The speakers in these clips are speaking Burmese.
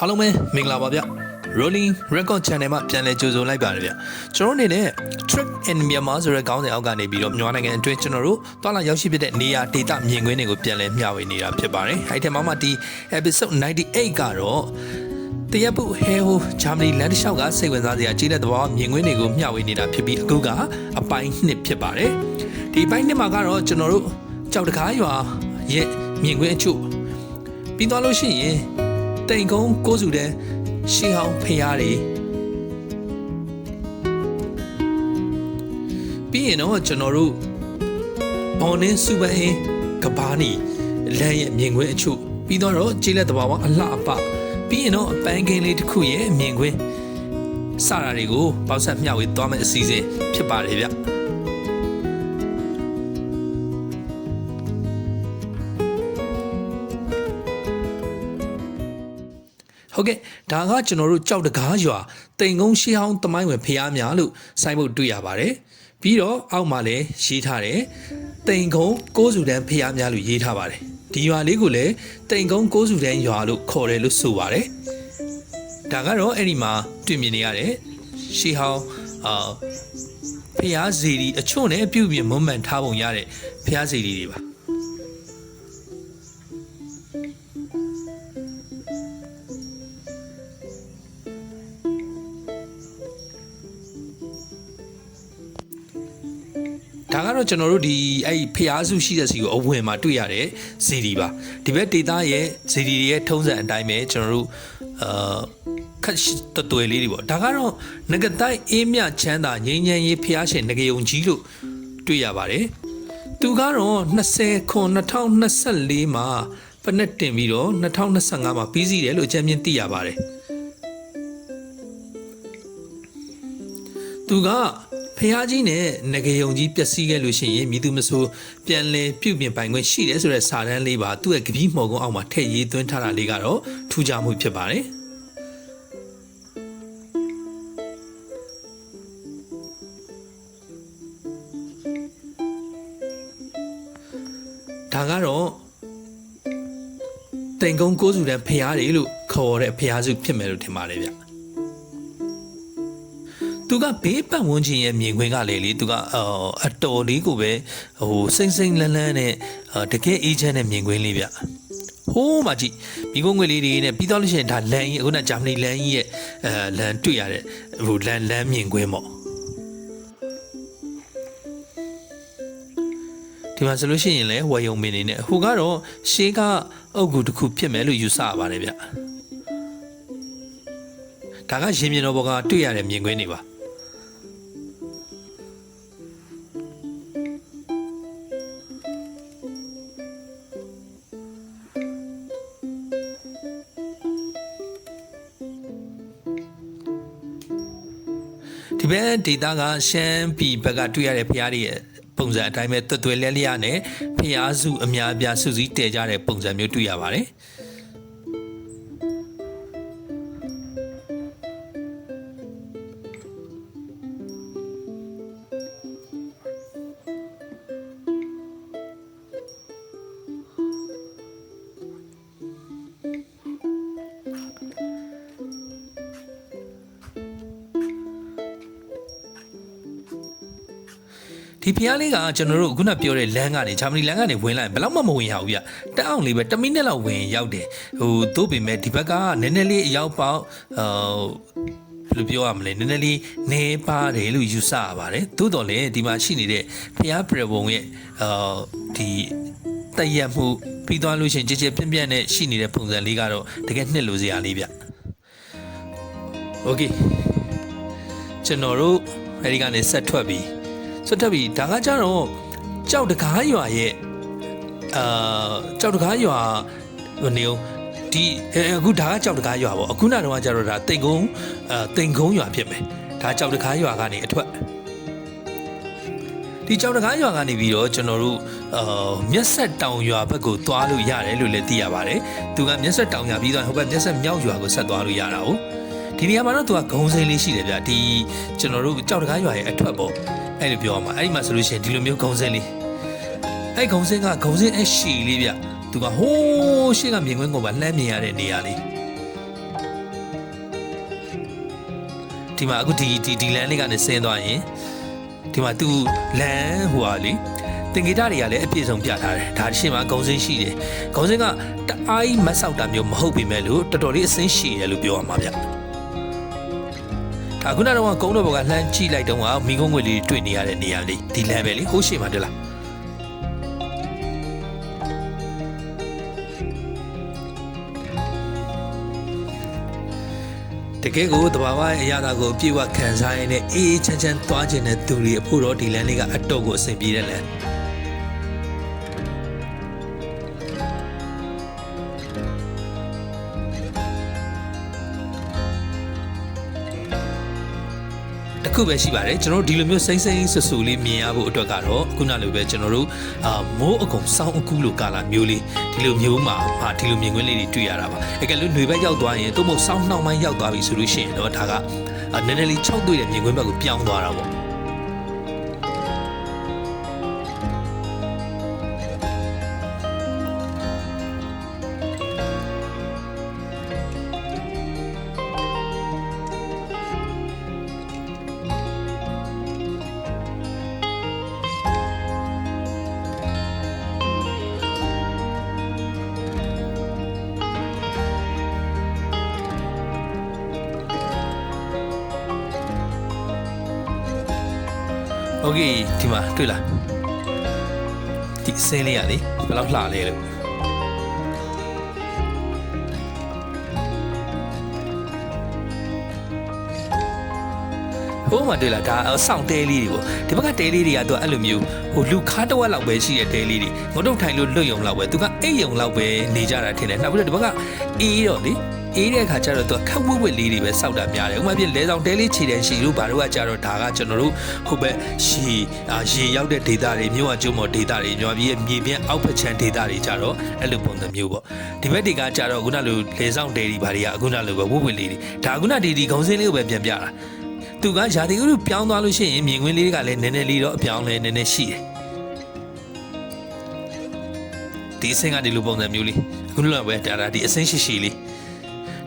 အားလုံးပဲမင်္ဂလာပါဗျ Rolling Record Channel မှာပြန်လည်ကြိုဆိုလိုက်ပါတယ်ဗျကျွန်တော်အနေနဲ့ Trip in Myanmar ဆိုတဲ့ခေါင်းစဉ်အောက်ကနေပြီးတော့မြန်မာနိုင်ငံအတွင်းကျွန်တော်တို့တွာလာရောက်ရှိဖြစ်တဲ့နေရာဒေသမြင်ကွင်းတွေကိုပြန်လည်မျှဝေနေတာဖြစ်ပါတယ်အဲ့ဒီမှာဒီ episode 98ကတော့တရက်ပုဟဲဟိုဂျာမနီလန်ဒ်ရှောက်ကစိတ်ဝင်စားစရာကြီးတဲ့သဘောမြင်ကွင်းတွေကိုမျှဝေနေတာဖြစ်ပြီးအခုကအပိုင်း2ဖြစ်ပါတယ်ဒီပိုင်း2မှာကတော့ကျွန်တော်တို့ကြောက်တကားရွာရဲ့မြင်ကွင်းအချို့ပြီးသွားလို့ရှိရင်တိန်ကုန်းကိုးစုတဲ့ရှေးဟောင်းဖျားတွေပြီးရင်တော့ကျွန်တော်တို့ဘော်နင်းစူပဟင်းကဘာနီလမ်းရဲ့မြင်ကွင်းအချို့ပြီးတော့ကျေးလက်တဘာဝအလှအပပြီးရင်တော့အပန်းကင်းလေးတစ်ခုရဲ့မြင်ကွင်းစတာတွေကိုပေါက်ဆက်မျှဝေသွားမယ့်အစီအစဉ်ဖြစ်ပါတယ်ဗျဟုတ်ကဲ့ဒါကကျွန်တော်တို့ကြောက်တကားရွာတိန်ကုန်းရှေးဟောင်းတမိုင်းဝင်ဖျားများလို့စိုင်းဖို့တွေ့ရပါတယ်ပြီးတော့အောက်မှာလည်းရေးထားတယ်တိန်ကုန်းကိုးစုတန်းဖျားများလို့ရေးထားပါတယ်ဒီရွာလေးကိုလည်းတိန်ကုန်းကိုးစုတန်းရွာလို့ခေါ်တယ်လို့ဆိုပါတယ်ဒါကတော့အဲ့ဒီမှာတွေ့မြင်နေရတယ်ရှေးဟောင်းဖျားစီရီအချို့နဲ့ပြုပြင်မွမ်းမံထားပုံရတဲ့ဖျားစီရီတွေပါဒါကတော့ကျွန်တော်တို့ဒီအဲ့ဖျားစုရှိတဲ့စီကိုအဝင်မှာတွေ့ရတဲ့ဇီဒီပါဒီဘက်ဒေတာရဲ့ဇီဒီတွေရဲ့ထုံးစံအတိုင်းပဲကျွန်တော်တို့ခက်တွယ်လေးတွေပေါ့ဒါကတော့ငကတိုက်အေးမြချမ်းသာငြိမ်းချမ်းရေးဖျားရှင်ငကယုံကြီးလို့တွေ့ရပါတယ်သူကတော့20ခွန်2024မှာပနက်တင်ပြီးတော့2025မှာပြီးစီးတယ်လို့အကြမ်းမြင်သိရပါတယ်သူကဖျားကြီးနဲ့ငကယုံကြီးပျက်စီးခဲ့လို့ရှိရင်မိသူမဆိုပြန်လည်ပြုပြင်ပိုင်ခွင့်ရှိတယ်ဆိုတဲ့စာတမ်းလေးပါသူ့ရဲ့ကပီးမော်ကုန်းအောက်မှာထည့်ရေးသွင်းထားတာလေးကတော့ထူးခြားမှုဖြစ်ပါတယ်ဒါကတော့တိန်ကုန်းကိုးစုတန်းဖျားတွေလို့ခေါ်တဲ့ဖျားစုဖြစ်မယ်လို့ထင်ပါတယ်ဗျသူကဘေးပတ်ဝန်းကျင်ရဲ့မြင်ကွင်းကလေသူကအတော်လေးကိုပဲဟိုစိမ့်စိမ့်လန်းလန်းနဲ့တကယ်အေးချမ်းတဲ့မြင်ကွင်းလေးဗျဟိုးမှာကြည့်မိကုန်းငွေလေးတွေနဲ့ပြီးတော့လို့ရှိရင်ဒါလန်ကြီးအခုနဂျာမနီလန်ကြီးရဲ့လန်တွေ့ရတဲ့ဟိုလန်မြင်ကွင်းပေါ့ဒီမှာဆိုလို့ရှိရင်လည်းဝယ်ယုံမင်းနေနဲ့ဟိုကတော့ရှေးကအုတ်ဂူတစ်ခုဖြစ်မယ်လို့ယူဆရပါတယ်ဗျဒါကရင်မြင်တော်ဘောကတွေ့ရတဲ့မြင်ကွင်းတွေပါဒီဘက်ဒေတာကရှမ်းပြည်ဘက်ကတွေ့ရတဲ့ဖျားတွေရဲ့ပုံစံအတိုင်းပဲတွယ်လဲလျနဲ့ဖျားစုအများအပြားစုစည်းတည်ကြတဲ့ပုံစံမျိုးတွေ့ရပါတယ်ဒီဖျားလေးကကျွန်တော်တို့ခုနပြောတဲ့လမ်းကနေဂျာမနီလမ်းကနေဝင်လိုက်ဘယ်တော့မှမဝင်ရဘူးဗျတက်အောင်လေးပဲ10မိနစ်လောက်ဝင်ရောက်တယ်ဟိုသို့ပေမဲ့ဒီဘက်ကနည်းနည်းလေးအရောက်ပေါက်ဘယ်လိုပြောရမလဲနည်းနည်းလေးနေပါတယ်လို့ယူဆရပါတယ်သို့တော်လည်းဒီမှာရှိနေတဲ့ဖျားပြပုံရဲ့ဒီတည့်ရမှုပြီးသွားလို့ရှိရင်ကြည်ကြည်ပြန့်ပြန့်နဲ့ရှိနေတဲ့ပုံစံလေးကတော့တကယ်နှစ်လို့စရာလေးဗျโอเคကျွန်တော်တို့အဲဒီကနေဆက်ထွက်ပြီးဆိုတော့ဒါကကြတော့ကြောက်တကားရွာရဲ့ကြောက်တကားရွာနေဦးဒီအခုဒါကကြောက်တကားရွာပေါ့အခုနောက်တော့ကြတော့ဒါတိန်ကုန်းရွာဖြစ်မယ်ဒါကြောက်တကားရွာကနေအထွက်ဒီကြောက်တကားရွာကနေပြီးတော့ကျွန်တော်တို့မျက်ဆက်တောင်ရွာဘက်ကိုသွားလို့ရတယ်လို့လည်းသိရပါတယ်သူကမျက်ဆက်တောင်ရွာပြီးတော့ဟိုဘက်မျက်ဆက်မြောက်ရွာကိုဆက်သွားလို့ရတာ哦ဒီနေရာမှာတော့သူကဂုံစိမ်းလေးရှိတယ်ဗျဒီကျွန်တော်တို့ကြောက်တကားရွာရဲ့အထွက်ပေါ့အဲ့လိုပြောရမှာအဲ့ဒီမှာဆိုလို့ရှိရင်ဒီလိုမျိုးဂုံစင်းလေးအဲ့ဂုံစင်းအရှည်လေးဗျသူကဟိုးရှေ့ကမြင်ကွင်းကိုပါလှမ်းမြင်ရတဲ့နေရာလေး ဒီမှာအခုဒီလမ်းလေးကနေဆင်းသွားရင်ဒီမှာသူလမ်းဟိုဟာလေတင်ဂီတတွေကလည်းအပြည့်စုံပြထားတယ်ဒါရှင်းမှာဂုံစင်းရှိတယ်ဂုံစင်းကတအားကြီးမဆောက်တာမျိုးမဟုတ်ပေမဲ့လို့တော်တော်လေးအစင်းရှိတယ်လို့ပြောရမှာဗျအခုနကတော့ကုန်းတော်ဘောကလှမ်းကြည့်လိုက်တော့မိကုန်းငွေလေးတွေ့နေရတဲ့နေရာလေးဒီလမ်းပဲလေဟိုးရှိမှတွေ့လားတကယ်ကိုတဘာဝရဲ့အရာသာကိုပြေဝခံစားရတဲ့အေးချမ်းချမ်းသွားခြင်းတဲ့သူတွေအဖို့တော့ဒီလမ်းလေးကအတော့ကိုအဆင်ပြေတဲ့လမ်းတခုပဲရှိပါတယ်ကျွန်တော်တို့ဒီလိုမျိုးစိမ့်စိမ့်ဆူဆူလေးမြင်ရဖို့အတွက်ကတော့ခုနလိုပဲကျွန်တော်တို့မိုးအကုံစောင်းအကူလို့ကာလာမျိုးလေးဒီလိုမျိုးမှာဒီလိုမြင်ကွင်းလေးတွေတွေ့ရတာပါအကယ်လို့ຫນွေဘက်ရောက်သွားရင်သို့မဟုတ်စောင်းနှောင်းပိုင်းရောက်သွားပြီဆိုလို့ရှိရင်တော့ဒါကနည်းနည်းလေး၆တွေ့တဲ့မြင်ကွင်းဘက်ကိုပြောင်းသွားတာပေါ့โอเคဒီမှာတွေ့လားဒီဆင်းလေးရလေဘယ်လောက်လှလဲလို့ဟိုမှာတွေ့လားဒါစောင့်တဲလေးတွေပေါ့ဒီဘက်ကတဲလေးတွေကသူအဲ့လိုမျိုးဟိုလူခါတဝက်လောက်ပဲရှိတဲ့တဲလေးတွေငုတ်တုတ်ထိုင်လို့လွတ်ယုံလောက်ပဲသူကအိတ်ယုံလောက်ပဲနေကြတာထင်တယ်နောက်ပြီးတော့ဒီဘက်ကအေးတော့လေအေးတဲ့အခါကျတော့သူကခက်ဝက်ဝက်လေးတွေပဲစောက်တာများတယ်ဥပမာပြလဲဆောင်တဲလေးခြေတန်းရှိလို့ဘာလို့ကကြတော့ဒါကကျွန်တော်တို့ဟိုဘက်ရေရောက်တဲ့ဒေတာတွေမြို့အကျုံးမော်ဒေတာတွေညောပြီးမြေပြန့်အောက်ဖက်ချမ်းဒေတာတွေကြတော့အဲ့လိုပုံစံမျိုးပေါ့ဒီဘက်တွေကကြတော့ခုနလိုလဲဆောင်တဲတွေဘာတွေကအခုနလိုပဲဝက်ဝက်လေးတွေဒါခုနဒီခေါင်းစင်းလေးကိုပဲပြန်ပြတာသူကရာသီဥတုပြောင်းသွားလို့ရှိရင်မြင်ကွင်းလေးတွေကလည်းနည်းနည်းလေးတော့အပြောင်းလဲနည်းနည်းရှိတယ်ဒီအဆင်းကဒီလိုပုံစံမျိုးလေးအခုလိုပဲဒါဒီအဆင်းရှိရှိလေး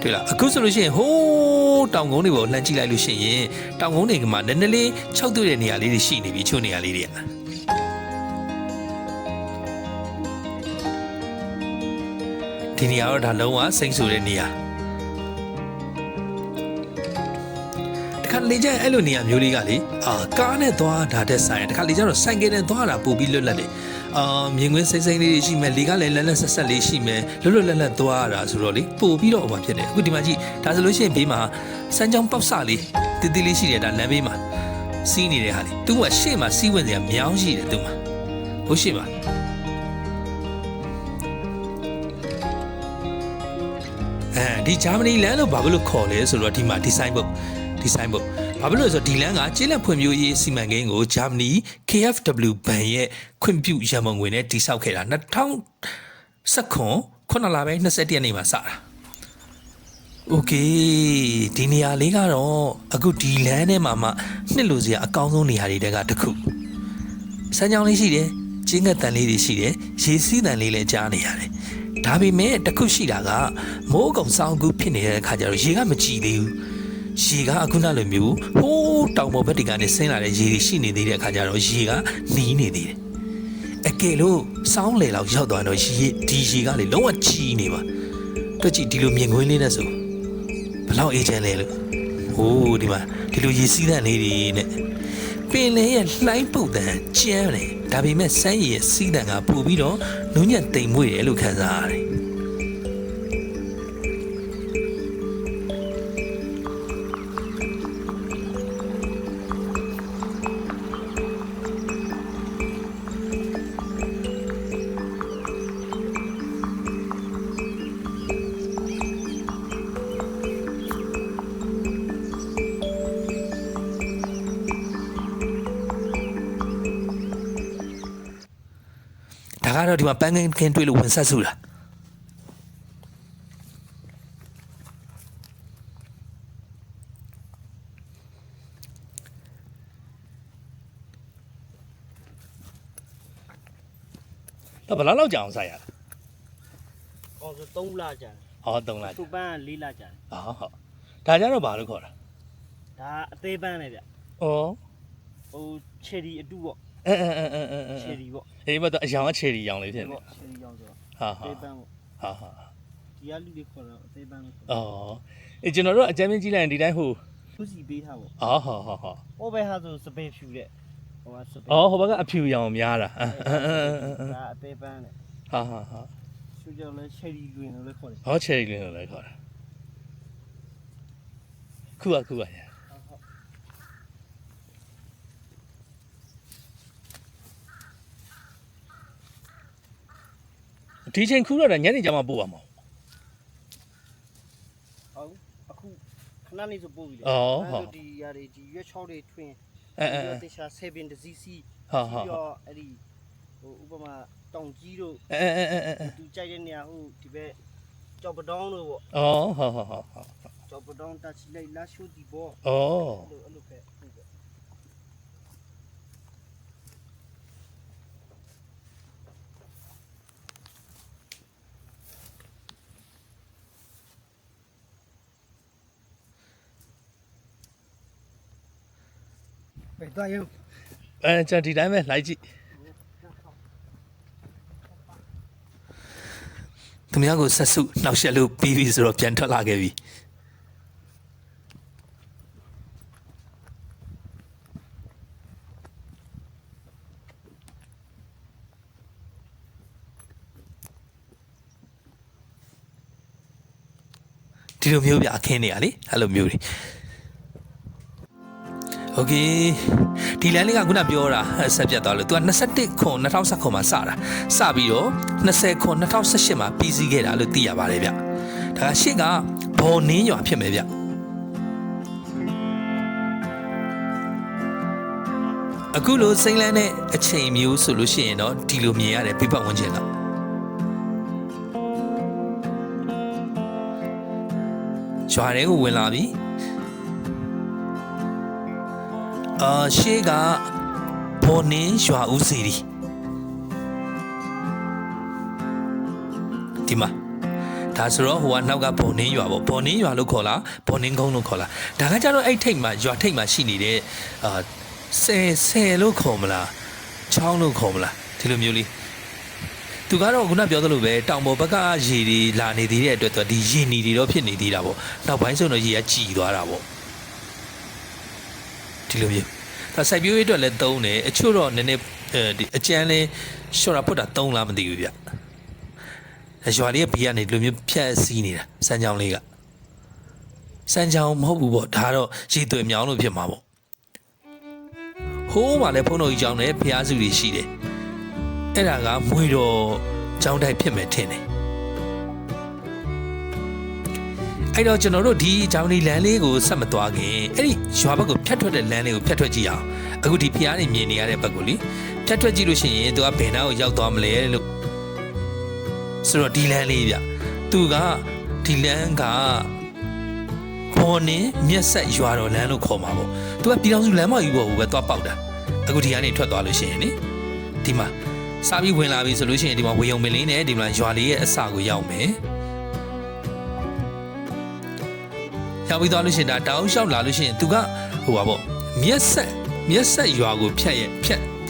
တွေ့လားအခုဆိုလို့ရှိရင်ဟိုးတောင်ကုန်းတွေပေါ်လှမ်းကြည့်လိုက်လို့ရှိရင်တောင်ကုန်းတွေကမှနည်းနည်းလေး၆တွေ့တဲ့နေရာလေးတွေရှိနေပြီချို့နေရာလေးတွေကဒီနေရာတော့ဒါလုံးဝစိမ့်ဆူတဲ့နေရာတခါလေကျအဲ့လိုနေရာမျိုးလေးကလေကားနဲ့သွားတာတဲ့ဆိုင်တခါလေကျတော့ဆိုင်ကယ်နဲ့သွားတာပို့ပြီးလွတ်လပ်တယ်မြင်ကွင်းစိမ့်စိမ့်လေးရှိမယ်လေကလည်းလက်လက်ဆက်ဆက်လေးရှိမယ်လွတ်လွတ်လပ်လပ်သွားရတာဆိုတော့လေပို့ပြီးတော့ဟိုမှာဖြစ်တယ်အခုဒီမှာကြည့်ဒါဆိုလို့ရှိရင်ဘေးမှာစမ်းကြောင်းပေါက်စလေးတီးတီးလေးရှိတယ်ဒါလမ်းဘေးမှာစီးနေတဲ့ဟာလေးသူကရှေ့မှာစီးဝင်စရာမြောင်းရှိတယ်သူမှာဟုတ်ရှိပါဒီဂျာမနီလမ်းလို့ဘာလို့ခေါ်လဲဆိုတော့ဒီမှာဒီဇိုင်းဘုတ်ဘာဖြစ်လို့လဲဆိုတော့ဒီလမ်းကကျေးလက်ဖွံ့ဖြိုးရေးစီမံကိန်းကိုဂျာမနီ KfW ဘဏ်ရဲ့ခွင့်ပြုရန်ပုံငွေနဲ့တည်ဆောက်ခဲ့တာ2019 လပိုင်း21ရက်နေ့မှာစတာโอเคဒီနေရာလေးကတော့အခုဒီလမ်းထဲမှာမှနှစ်လို့စရာအကောင်းဆုံးနေရာတွေတဲကတစ်ခုစမ်းကြောင်းလေးရှိတယ်ကျင်းငတ်တန်လေးတွေရှိတယ်ရေစီးတန်လေးလည်းကြားနေရတယ်ဒါပေမဲ့တစ်ခုရှိတာကမိုးအကောင်စောင်းကူဖြစ်နေတဲ့အခါကျတော့ရေကမကြည်သေးဘူးရေကအခုနလိုမျိုးဟိုးတောင်ပေါ်ဘက်တွေကနေဆင်းလာတဲ့ရေတွေရှိနေသေးတဲ့အခါကျတော့ရေကနီးနေသေးတယ်အကယ်လို့စောင်းလေလောက်ရောက်သွားတော့ဒီရေကလေလုံးဝချီနေပါတွေ့ကြည့်ဒီလိုမြင်ကွင်းလေးနဲ့ဆိုဘလောက်အေးချမ်းလဲလို့ဟိုးဒီမှာဒီလိုရေစီးတဲ့လေးတွေနဲ့ပင်လေရဲ့လှိုင်းပုတ်တန်ကျန်းတယ်ဒါပေမဲ့စမ်းရည်ရဲ့စီးတန်ကပို့ပြီးတော့နုညံ့တိမ်မွေ့တယ်လို့ခံစားရတယ်ဒါကတော့ဒီမှာပန်းကင်းတွေ့လို့ဝင်ဆက်စုတာတော့ဘယ်လောက်ကြာအောင်ဆိုင်ရလဲဟောဆို3လကြာ ဟော3လကြာသူ့ပန်း4လကြာဟုတ်ဒါကြတော့ဘာလို့ခေါ်တာ ဒါအသေးပန်းလေဗျ ဩ ဟိုချယ်ရီအတူပေါ့ ချယ်ရီပေါ့ အေးဘာတော့အယောင်အခြေရီရောင်လေးဖြစ်နေ ချယ်ရီရောင်ဆိုတော့ ဟာ အသေးပန်းပေါ့ ဟာဟာ ဒီကလူတွေခေါ်တော့အသေးပန်းလို့ခေါ် ဩအေးကျွန်တော်တို့အကြမ်းမြင့်ကြည့်လိုက်ရင်ဒီတိုင်းဟို သူစီပေးထားပေါ့ ဟာဟာဟာ ဟိုဘက်ဟာဆိုစပယ်ဖြူတဲ့ဟိုကစပယ် ဩဟိုဘက်ကအဖြူရောင်များတာ ဒါအသေးပန်းလေ ဟာဟာဟာ ရှူကြော်လဲချယ်ရီလွင်လို့လည်းခေါ်တယ် ဟောချယ်ရီလင်းလို့လည်းခေါ်တာခုကဒီချိန်ခူးတော့ညနေကျမှပို့ပါမှာ ဟုတ်အခုခဏနေဆိုပို့ပြီလေ ဒီຢာတွေဒီရွက်ချောင်းတွေထွင်တေချာ7 disease ပြီးတော့အဲ့ဒီဟိုဥပမာတောင်ကြီးတို့သူကြိုက်တဲ့နေရာဟိုဒီဘက်ကြောက်ပတောင်းတို့ပေါ့ ကြောက်ပတောင်းတက်ချလိုက်လာရှုဒီပေါ့အဲ့လိုပဲဟုတ်ကဲ့ဘယ်တော့ရော ကျွန်တော်ဒီတိုင်းပဲလိုက်ကြည့်သူများကိုဆက်စုနှောက်ရှက်လို့ပြီးပြီဆိုတော့ပြန်ထွက်လာခဲ့ပြီဒီလိုမျိုးပြအခင်းနေရလေအဲ့လိုမျိုးတွေโอเคဒီလမ်းလေးကခုနပြောတာဆက်ပြတ်သွားလို့ तू က21ခွန်2019မှာစတာစပြီးတော့20ခွန်2018မှာပြီးစီးခဲ့တာလို့သိရပါတယ်ဗျဒါကရှေ့ကဘော်နင်းရွာဖြစ်မယ်ဗျအခုလိုစိမ့်လန်းတဲ့အချိန်မျိုးဆိုလို့ရှိရင်တော့ဒီလိုမြင်ရတယ်ပြပတ်ဝန်းကျင်ကရွာတွေကိုဝင်လာပြီရှေ့ကဘော်နင်းရွာဦးစီရီဒီမှာဒါဆိုတော့ဟိုကနောက်ကဘော်နင်းရွာပေါ့ဘော်နင်းရွာလို့ခေါ်လားဘော်နင်းကုန်းလို့ခေါ်လားဒါကကြတော့အဲ့ထိတ်မှာရွာထိတ်မှာရှိနေတဲ့ဆယ်လို့ခေါ်မလားချောင်းလို့ခေါ်မလားဒီလိုမျိုးလေးသူကတော့ခုနပြောသလိုပဲတောင်ပေါ်ဘက်ကရေတွေလာနေသေးတဲ့အတွက်ဒီရေနီတွေတော့ဖြစ်နေသေးတာပေါ့နောက်ပိုင်းဆိုတော့ရေကကြည်သွားတာပေါ့ဒီလိုမျိုးဒါစိုက်ပျိုးရေးအတွက်လည်းသုံးတယ်အချို့တော့နည်းနည်းဒီအကျန်းလေးရှော့တာဖွတ်တာသုံးလားမသိဘူးဗျရွာလေးကဘီကနေဒီလိုမျိုးဖြတ်စီးနေတာစမ်းချောင်းလေးကစမ်းချောင်းမဟုတ်ဘူးပေါ့ဒါတော့ရေသွေမြောင်းလို့ဖြစ်မှာပေါ့ဟိုးမှာလည်းဖုန်းတော်ကြီးကျောင်းနဲ့ဖျားစုတွေရှိတယ်အဲ့ဒါကမွေတော်ကျောင်းတိုက်ဖြစ်မယ်ထင်တယ်အဲ့တော့ကျွန်တော်တို့ဒီကျောင်းလေးလမ်းလေးကိုဆက်မသွားခင်အဲ့ဒီရွာဘက်ကိုဖြတ်ထွက်တဲ့လမ်းလေးကိုဖြတ်ထွက်ကြည့်အောင်အခုဒီဖျားနေမြင်နေရတဲ့ဘက်ကိုလေဖြတ်ထွက်ကြည့်လို့ရှိရင်သူကဘယ်နာကိုရောက်သွားမလဲလို့ဆိုတော့ဒီလမ်းလေးဗျသူကဒီလမ်းကဘော်နင်းမြက်ဆက်ရွာတော်လမ်းလို့ခေါ်မှာပေါ့သူကပြည်တော်စုလမ်းမကြီးပေါ်ကိုပဲသွားပေါက်တာအခုဒီကနေထွက်သွားလို့ရှိရင်လေဒီမှာစားပြီးဝင်လာပြီဆိုလို့ရှိရင်ဒီမှာဝေယုံမင်းလေးနဲ့ဒီမှာရွာလေးရဲ့အစကိုရောက်မယ်ရောက်ပြီးသွားလို့ရှိရင်ဒါတောင်းလျှောက်လာလို့ရှိရင်သူကဟိုပါပေါ့မြက်ဆက်ရွာကိုဖြတ်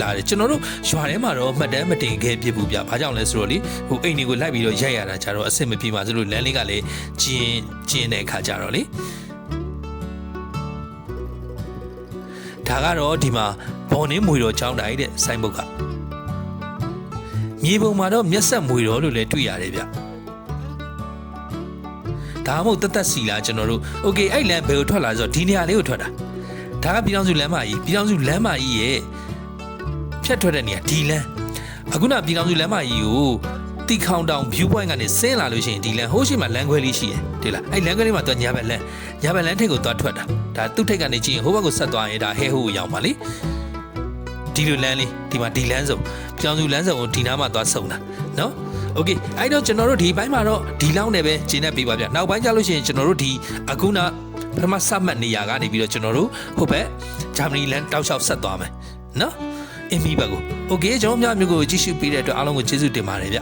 လာတယ်ကျွန်တော်တို့ရွာထဲမှာတော့မှတ်တမ်းမတင်ခဲ့ပြဘူးဗျဘာကြောင့်လဲဆိုတော့လေဟိုအိမ်တွေကိုလိုက်ပြီးတော့ရိုက်ရတာကြတော့အဆင်မပြေပါဆိုလို့လမ်းလေးကလည်းကျင်းတဲ့အခါကြတော့လေဒါကတော့ဒီမှာဘော်နင်းမွေတော်ကျောင်းတိုင်တဲ့ဆိုင်းဘုတ်ကမြေပုံမှာတော့မျက်ဆက်မွေတော်လို့လည်းတွေ့ရတယ်ဗျဒါမှမဟုတ်တက်စီလားကျွန်တော်တို့โอเคအဲ့လမ်းဘယ်ကိုထွက်လာဆိုတော့ဒီနေရာလေးကိုထွက်တာဒါကပြည်တော်စုလမ်းမကြီးရဲ့ဖြတ်ထွက်တဲ့နေရာဒီလမ်းအခုနပြည်တော်စုလမ်းမကြီးကိုတီခေါင်တောင် view point ကနေဆင်းလာလို့ရှိရင်ဒီလမ်းဟိုးရှိမှလမ်းခွဲလေးရှိတယ်ဒီလားအဲ့လမ်းခွဲလေးမှာတော့ညာဘက်လမ်းထိပ်ကိုသွားထွက်တာဒါသူ့ထိပ်ကနေကြည့်ရင်ဟိုဘက်ကိုဆက်သွားရင်ဒါဟဲဟိုးကိုရောက်ပါလေဒီလိုလမ်းလေးဒီမှာဒီလမ်းစုံပြည်တော်စုလမ်းစုံကိုဒီနားမှာသွားဆုံတာနော်โอเคအဲ့တော့ကျွန်တော်တို့ဒီဘက်မှာတော့ဒီလောက်နဲ့ပဲကျင်းနေပေးပါဗျနောက်ပိုင်းကျလို့ရှိရင်ကျွန်တော်တို့ဒီအခုနပထမစမှတ်နေရာကနေပြီးတော့ကျွန်တော်တို့ဟိုဘက်ဂျာမနီလမ်းတောက်လျှောက်ဆက်သွားမယ်နော်အင်းမီဘက်ကိုโอเคကျွန်တော်များမျိုးကိုကြည့်ရှုပေးတဲ့အတွက်အားလုံးကိုကျေးဇူးတင်ပါတယ်ဗျ